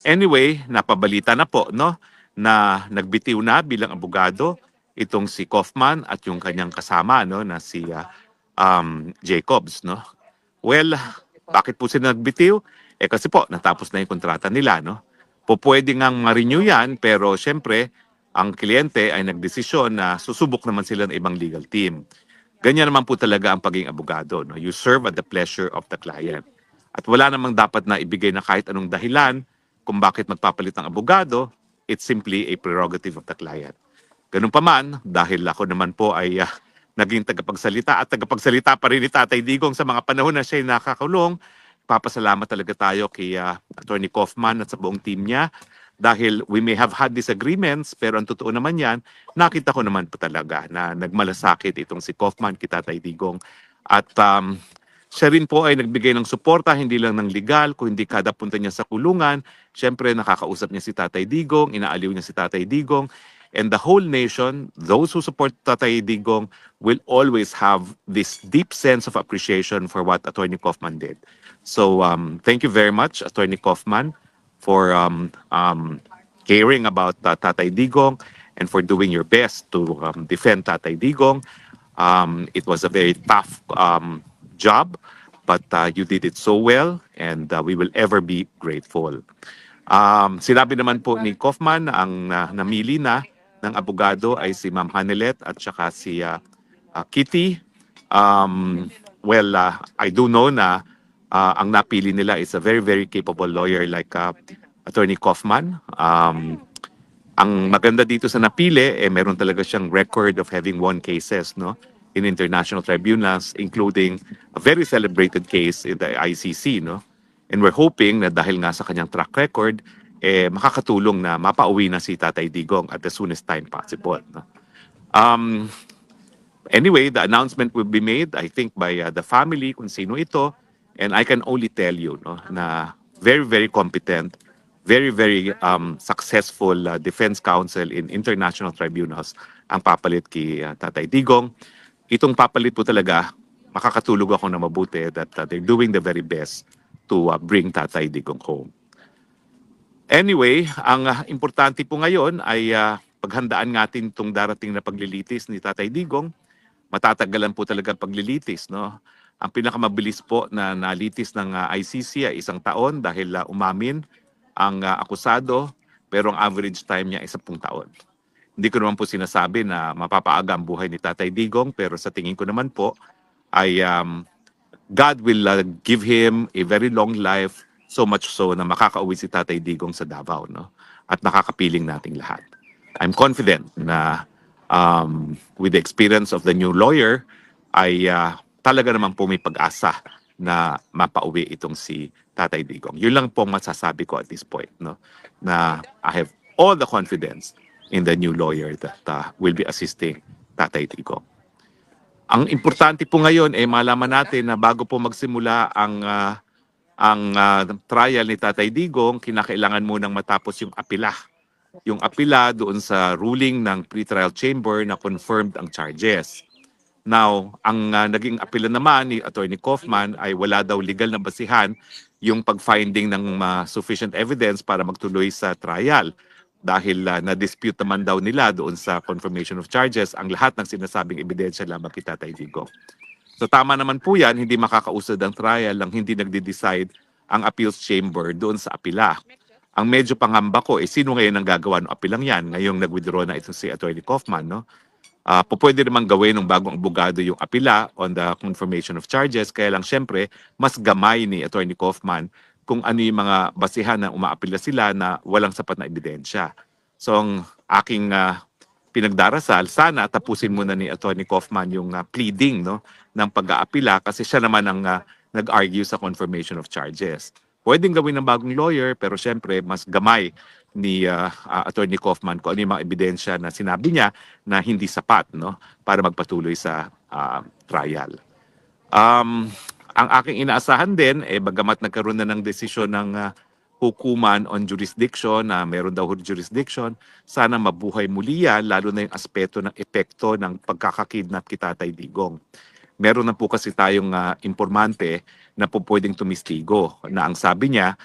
Anyway, napabalita na po, no, na nagbitiw na bilang abogado itong si Kaufman at yung kanyang kasama, no, na si Jacobs, no. Well, bakit po sila nagbitiw? Kasi po natapos na yung kontrata nila, no. Pwede ngang ma-renew yan, pero syempre ang kliyente ay nagdesisyon na susubok naman sila ng ibang legal team. Ganyan naman po talaga ang pagiging abogado, no. You serve at the pleasure of the client. At wala namang dapat na ibigay na kahit anong dahilan kung bakit magpapalit ng abogado. It's simply a prerogative of the client. Ganun pa man, dahil ako naman po ay naging tagapagsalita at tagapagsalita pa rin ni Tatay Digong sa mga panahon na siya ay nakakulong, papasalamat talaga tayo kay Attorney Kaufman at sa buong team niya dahil we may have had disagreements pero ang totoo naman yan, nakita ko naman po talaga na nagmalasakit itong si Kaufman kay Tatay Digong at siya rin po ay nagbigay ng suporta, hindi lang ng legal, kundi kada punta niya sa kulungan. Siyempre, nakakausap niya si Tatay Digong, inaaliw niya si Tatay Digong. And the whole nation, those who support Tatay Digong, will always have this deep sense of appreciation for what Attorney Kaufman did. So, thank you very much, Attorney Kaufman, for caring about Tatay Digong and for doing your best to defend Tatay Digong. It was a very tough job, but you did it so well and we will ever be grateful. Sinabi naman po ni Kaufman na ang namili na ng abogado ay si Ma'am Hanelet at saka si Kitty. I do know na ang napili nila is a very, very capable lawyer like Attorney Kaufman. Ang maganda dito sa napili, meron talaga siyang record of having won cases, no, in international tribunals, including a very celebrated case in the ICC, no. And we're hoping na dahil nga sa kanyang track record, makakatulong na mapauwi na si Tatay Digong at the soonest time possible, no. Anyway, the announcement will be made, I think, by the family kung sino ito. And I can only tell you, no, na very, very competent, very, very successful defense counsel in international tribunals ang papalit kay Tatay Digong. Itong papalit po talaga, makakatulog ako na mabuti that they're doing the very best to bring Tatay Digong home. Anyway, ang importante po ngayon ay paghandaan natin itong darating na paglilitis ni Tatay Digong. Matatagalan po talaga ang paglilitis, no? Ang pinakamabilis po na nalitis ng ICC ay 1 taon dahil umamin ang akusado, pero ang average time niya ay 10 taon. Hindi ko naman po sinasabi na mapapaaga ang buhay ni Tatay Digong, pero sa tingin ko naman po ay God will give him a very long life, so much so na makakauwi si Tatay Digong sa Davao, no? At nakakapiling nating lahat. I'm confident na with the experience of the new lawyer, ay talaga naman po may pag-asa na mapauwi itong si Tatay Digong. Yun lang po masasabi ko at this point, no? Na I have all the confidence in the new lawyer that will be assisting Tatay Digong. Ang importante po ngayon ay malaman natin na bago po magsimula ang trial ni Tatay Digong, kinakailangan munang matapos yung apila. Yung apila doon sa ruling ng pretrial chamber na confirmed ang charges. Now, ang naging apila naman ni Attorney Kaufman ay wala daw legal na basihan yung pag-finding ng sufficient evidence para magtuloy sa trial dahil na-dispute naman daw nila doon sa confirmation of charges ang lahat ng sinasabing ebidensya lamang kay Tatay Digong. So tama naman po yan, hindi makakausad ang trial lang hindi nagde-decide ang appeals chamber doon sa apila. Ang medyo pangamba ko, sino ngayon ang gagawa ng apilang yan? Ngayong nag-withdraw na ito si Attorney Kaufman, no? Pwede naman gawin ng bagong abogado yung apila on the confirmation of charges, kaya lang syempre, mas gamay ni Attorney Kaufman kung ano yung mga basihan na umaapila sila na walang sapat na ebidensya. So ang aking pinagdarasal, sana tapusin muna ni Attorney Kaufman yung pleading, no, ng pag-aapila kasi siya naman ang nag-argue sa confirmation of charges. Pwedeng gawin ng bagong lawyer pero syempre mas gamay ni Attorney Kaufman kung ano yung mga ebidensya na sinabi niya na hindi sapat, no, para magpatuloy sa trial. Ang aking inaasahan din, bagamat nagkaroon na ng desisyon ng hukuman on jurisdiction, na meron daw jurisdiction, sana mabuhay muli yan, lalo na yung aspeto ng epekto ng pagkakakidnap kay Tatay Digong. Meron na po kasi tayong informante na po pwedeng tumistigo, na ang sabi niya,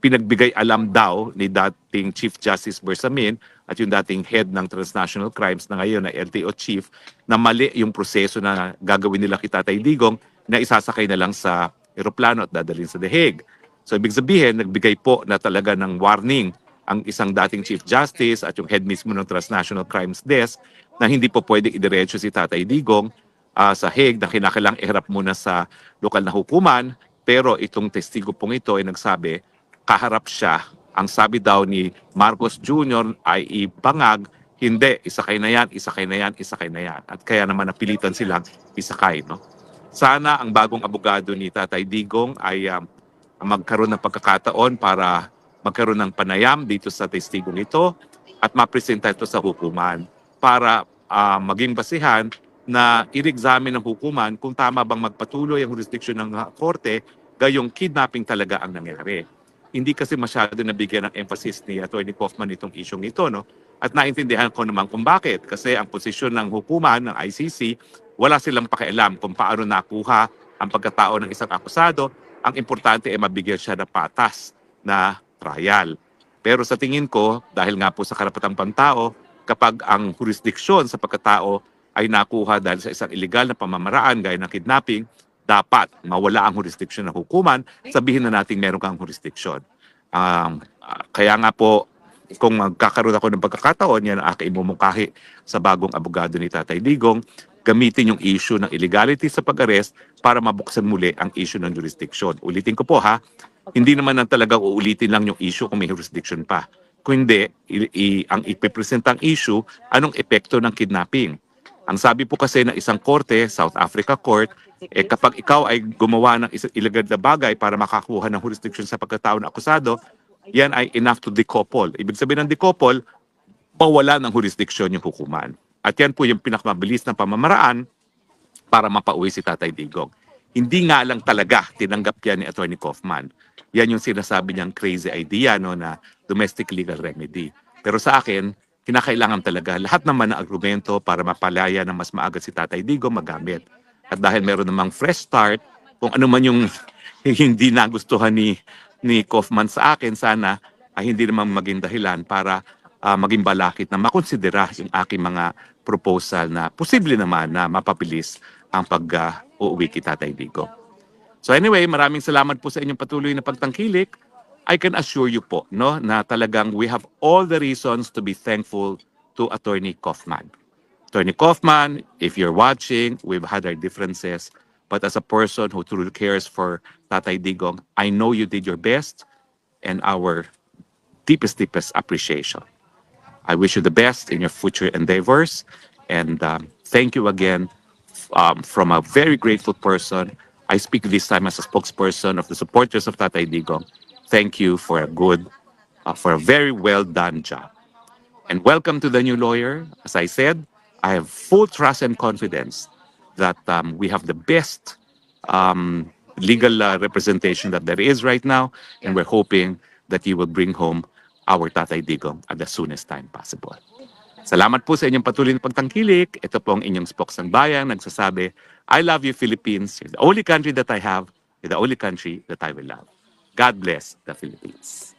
pinagbigay alam daw ni dating Chief Justice Bersamin at yung dating head ng Transnational Crimes na ngayon na LTO chief na mali yung proseso na gagawin nila kay Tatay Digong na isasakay na lang sa eroplano at dadalhin sa The Hague. So ibig sabihin, nagbigay po na talaga ng warning ang isang dating Chief Justice at yung head mismo ng Transnational Crimes Desk na hindi po pwede idiretso si Tatay Digong sa Hague na kinakailangang iharap muna sa lokal na hukuman. Pero itong testigo pong ito ay nagsabi, kaharap siya. Ang sabi daw ni Marcos Jr. ay ibangag, hindi, isakay na yan, isakay na yan, isakay na yan. At kaya naman napilitan silang isakay. No? Sana ang bagong abogado ni Tatay Digong ay magkaroon ng pagkakataon para magkaroon ng panayam dito sa testigong ito at mapresenta ito sa hukuman para maging basihan na i-examine ng hukuman kung tama bang magpatuloy ang jurisdiction ng korte gayong kidnapping talaga ang nangyari. Hindi kasi masyado nabigyan ng emphasis ni Atty. Kaufman itong isyong ito, no? At naintindihan ko naman kung bakit. Kasi ang posisyon ng hukuman, ng ICC, wala silang pakialam kung paano nakuha ang pagkatao ng isang akusado. Ang importante ay mabigyan siya ng patas na trial. Pero sa tingin ko, dahil nga po sa karapatang pantao, kapag ang jurisdiksyon sa pagkatao ay nakuha dahil sa isang illegal na pamamaraan gaya ng kidnapping, dapat mawala ang jurisdiction ng hukuman, sabihin na natin meron kang jurisdiction. Kaya nga po, kung magkakaroon ako ng pagkakataon, yan ang aking imumungkahi sa bagong abogado ni Tatay Digong, gamitin yung issue ng illegality sa pag-arrest para mabuksan muli ang issue ng jurisdiction. Ulitin ko po ha, hindi naman na talagang uulitin lang yung issue kung may jurisdiction pa. Kung hindi, ang ipipresentang issue, anong epekto ng kidnapping. Ang sabi po kasi ng isang korte, South Africa Court, kapag ikaw ay gumawa ng isang illegal na bagay para makakuha ng jurisdiction sa pagkatao ng akusado, yan ay enough to decouple. Ibig sabihin ng decouple, pawala ng jurisdiction yung hukuman. At yan po yung pinakamabilis na pamamaraan para mapauwi si Tatay Digong. Hindi nga lang talaga tinanggap yan ni Atty. Kaufman. Yan yung sinasabi niyang crazy idea no, na domestic legal remedy. Pero sa akin, kinakailangan talaga lahat naman ng argumento para mapalaya ng mas maaga si Tatay Digong magamit. At dahil meron namang fresh start, kung ano man yung hindi nagustuhan ni Kaufman sa akin, sana ay hindi naman maging dahilan para maging balakid na makonsidera yung aking mga proposal na posible naman na mapabilis ang pag-uuwi kay Tatay Digong. So anyway, maraming salamat po sa inyong patuloy na pagtangkilik. I can assure you po no, na talagang we have all the reasons to be thankful to Attorney Kaufman. Attorney Kaufman, if you're watching, we've had our differences, but as a person who truly cares for Tatay Digong, I know you did your best and our deepest appreciation. I wish you the best in your future endeavors and thank you again from a very grateful person. I speak this time as a spokesperson of the supporters of Tatay Digong. Thank you for for a very well done job. And welcome to the new lawyer. As I said, I have full trust and confidence that we have the best legal representation that there is right now, and we're hoping that you will bring home our Tatay Digong at the soonest time possible. Salamat po sa inyong patuloy na pagtangkilik. Ito po ang inyong spokes ng bayan nagsasabi, I love you Philippines. You're the only country that I have. You're the only country that I will love. God bless the Philippines.